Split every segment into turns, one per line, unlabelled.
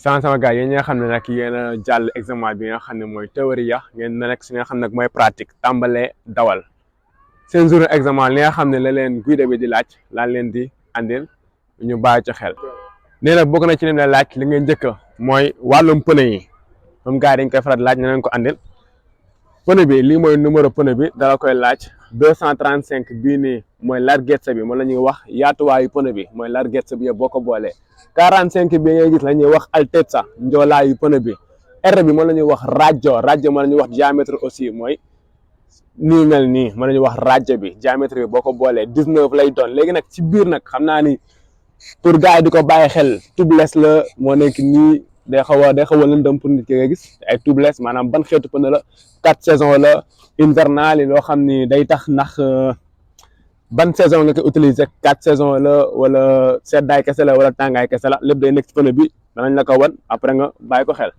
sama gars yi nga xam ne nag yéen a jàll examen bi nga xam ne mooy théorie ya ngeen na nekk si nga xam ne nag mooy pratique tàmbalee dawal seen jour examen li nga xam ne la leen guide bi di laaj laan leen di andil ñu bàyyi ci xel. nee na bokk na ci lim la laaj li ngeen njëkk mooy wàllum pneu yi moom gars yi dañ koy faral laaj na leen ko andil pneu bi lii mooy numéro pneu bi dala koy laaj 235 bii nii mooy largesse bi moom la ñuy wax yaatuwaayu pneu bi mooy largesse bi yëpp boo ko boolee 45 bi ngay gis la ñuy wax altezza njoolaayu pneu bi R bi moom la ñuy wax raggio moom la ñuy wax diamètre aussi mooy nii mel nii moom la ñuy wax raggio bi diamètre bi boo ko boolee 19 lay doon léegi nag ci biir nag xam naa ni pour gars yi di ko bàyyi xel tubeless la moo nekk nii day xaw a lëndëm pour nit ki nga gis ay tubeless maanaam ban xeetu pneu la 4 saison la invernal yi loo xam ni day tax ndax ban saison nga koy utiliser 4 saison la wala seddaay kese la wala tàngaay kese la lépp day nekk ci pneu bi danañ la ko wan après nga bàyyi ko xel.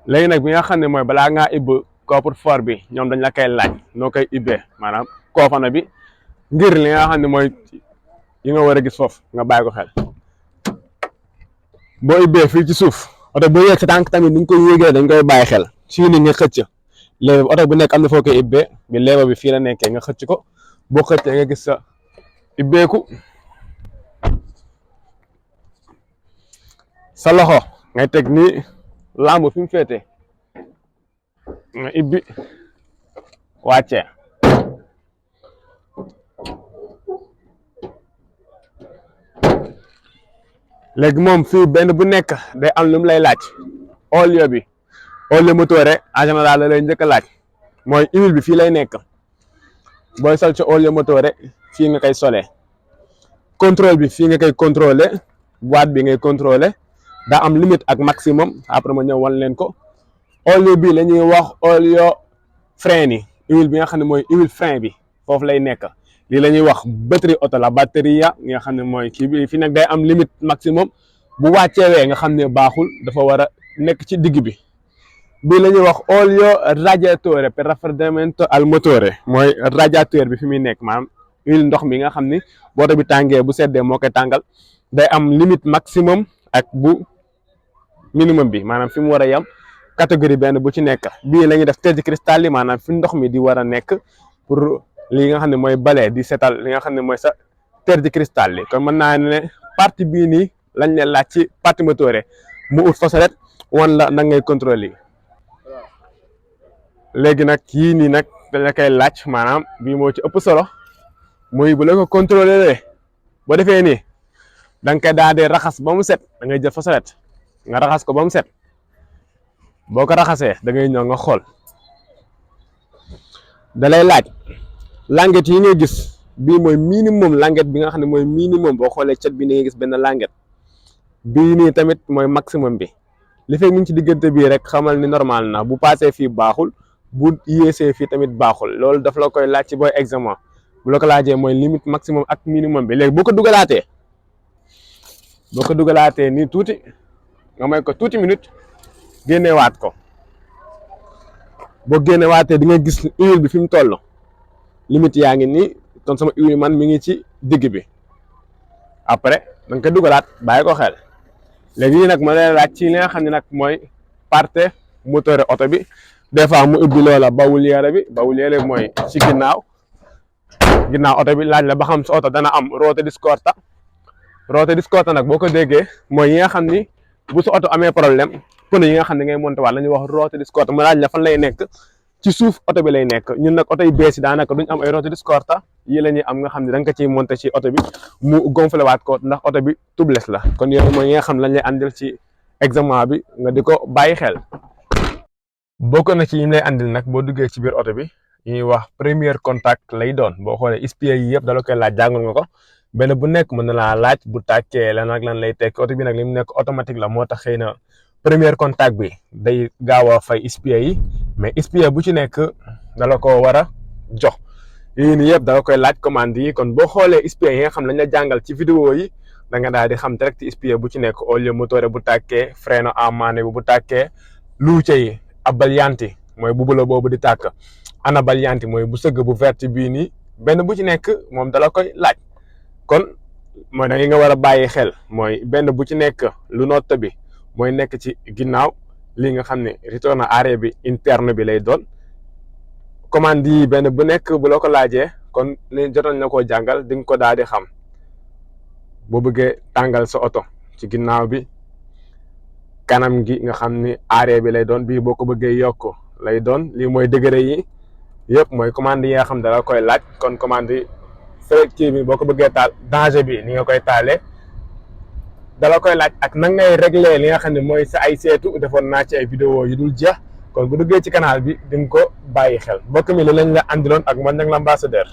léegi nag bi nga xam ne mooy balaa ngaa ibb coffre-fort bi ñoom dañ la koy laaj noo koy ibbee maanaam koofana bi ngir li nga xam ne mooy yi nga war a gis foofu nga bàyyi ko xel. boo ibbee fii ci suuf oto boo yéeg sa tànk tamit ni nga koy yéegee dañ koy bàyyi xel fii ni nga xëcc léeba bi oto bu nekk am na foo koy ibbee bi léeba bi fii la nekkee nga xëcc ko boo xëccee nga gis sa ibbeeku sa loxo ngay teg nii lamb fi mu féete nga ibbi wàccee léegi moom fii benn bu nekk day am lu mu lay laaj olio bi olio motore en général la lay njëkk a laaj mooy huile bi fii lay nekk booy sol ci olio motore fii nga koy solee contrôle bi fii nga koy contrôler boîte bi ngay contrôler daa am limite ak maximum après ma ñëw wan leen ko olio bi la ñuy wax olio frein yi huile bi nga xam ne mooy huile frein bi foofu lay nekk lii la ñuy wax batterie auto la batterie nga xam ne mooy kii bi fii nag day am limite maximum bu wàcceewee nga xam ne baaxul dafa war a nekk ci digg bi bii la ñuy wax olio radiatore per raffreddamento al motore mooy radiateur bi fi muy nekk maanaam huile ndox mi nga xam ni booto bi tàngee bu seddee moo koy tàngal day am limite maximum ak bu minimum bi maanaam fi mu war a yem catégorie benn bu ci nekk bii la ñuy def terre cristal yi maanaam fi ndox mi di war a nekk pour li nga xam ne mooy bale di setal li nga xam ne mooy sa terre de cristal yi kon mën naa ne partie bii nii lañ leen laaj ci partie motore mu ut façolette wan la nag ngay contrôler léegi nag yii nii nag dañ la koy laaj maanaam bii moo ci ëpp solo muy bu la ko contrôler boo defee nii da nga koy daal di raxas ba mu set da ngay jël façolette nga raxas ko ba mu set boo ko raxasee da ngay ñëw nga xool da lay laaj languette yi ngay gis bii mooy minimum languette bi nga xam ne mooy minimum boo xoolee cet bi ni ngay gis benn languette bii nii tamit mooy maximum bi li fekk mu ngi ci diggante bii rek xamal ni normal na bu passé fii baaxul bu yéesee fii tamit baaxul loolu daf la koy laaj ci booy examen bu la ko laajee mooy limite maximum ak minimum bi léegi boo ko dugalaatee nii tuuti nga may ko tuuti minute génneewaat ko boo génneewaatee di nga gis huile bi fi mu toll limite yaa ngi nii kon sama huile man mi ngi ci digg bi après da nga koy dugalaat bàyyi ko xel léegi nii nag ma lay laaj ci li nga xam ne nag mooy parte motore oto bi des fois mu ubbi loola bawuliere bi mooy ci ginnaaw oto bi laaj la ba xam sa oto dana am ruote di scorta nag boo ko déggee mooy yi nga xam ni bu sa oto amee problème pneu yi nga xam ne ngay monté waat la ñuy wax ruote di scorta mu laaj la fan lay nekk ci suuf oto bi lay nekk ñun nag oto yu bees yi daanaka duñ am ay ruote di scorta yi la ñuy am nga xam ne da nga ko ciy monté ci oto bi mu gonflé waat ko ndax oto bi tubeless la kon yooyu mooy yi nga xam ne lañ lay andil ci examen bi nga di ko bàyyi xel. bokk na ci yi lay andil nag boo duggee ci biir oto bi ñuy wax premier contact lay doon boo xoolee SPA yi yëpp dala koy laaj jàngal nga ko benn bu nekk mën na laa laaj bu tàkkee lan ak lan lay tekk oto bi nag li mu nekk automatique la moo tax xëy na premier contact bi day gaaw a fay SPA yi mais SPA bu ci nekk dala ko war a jox yii nii yëpp dala koy laaj commande yi kon boo xoolee SPA yi nga xam lañ la jàngal ci vidéo yi da nga daal di xam direct SPA bu ci nekk olio motore bu tàkkee freno a mano bu tàkkee luce yi abbaglianti mooy bu bulo boobu di tàkk anabaglianti mooy bu sëgg bu verte bii nii benn bu ci nekk moom dala koy laaj kon mooy da nga war a bàyyi xel mooy benn bu ci nekk lu notte bi mooy nekk ci ginnaaw lii nga xam ne return array bi interne bi lay doon. commande yi benn bu nekk bu la ko laajee kon li jotoon na koo jàngal di nga ko daal di xam boo bëggee tàngal sa oto ci ginnaaw bi kanam gi nga xam ni arrêt bi lay doon bii boo ko bëggee yokk lay doon lii mooy degré yi yëpp mooy commande yi nga xam dala koy laaj kon commande yi kii bi boo ko bëggee taal danger bi ni nga koy taalee dala koy laaj ak na ngay régler li nga xam ne mooy sa ay seetu defoon naa ci ay vidéo yu dul jeex kon bu duggee ci canal bi di nga ko bàyyi xel mbokk mi li lañ la andiloon ak man nag l'ambassadeur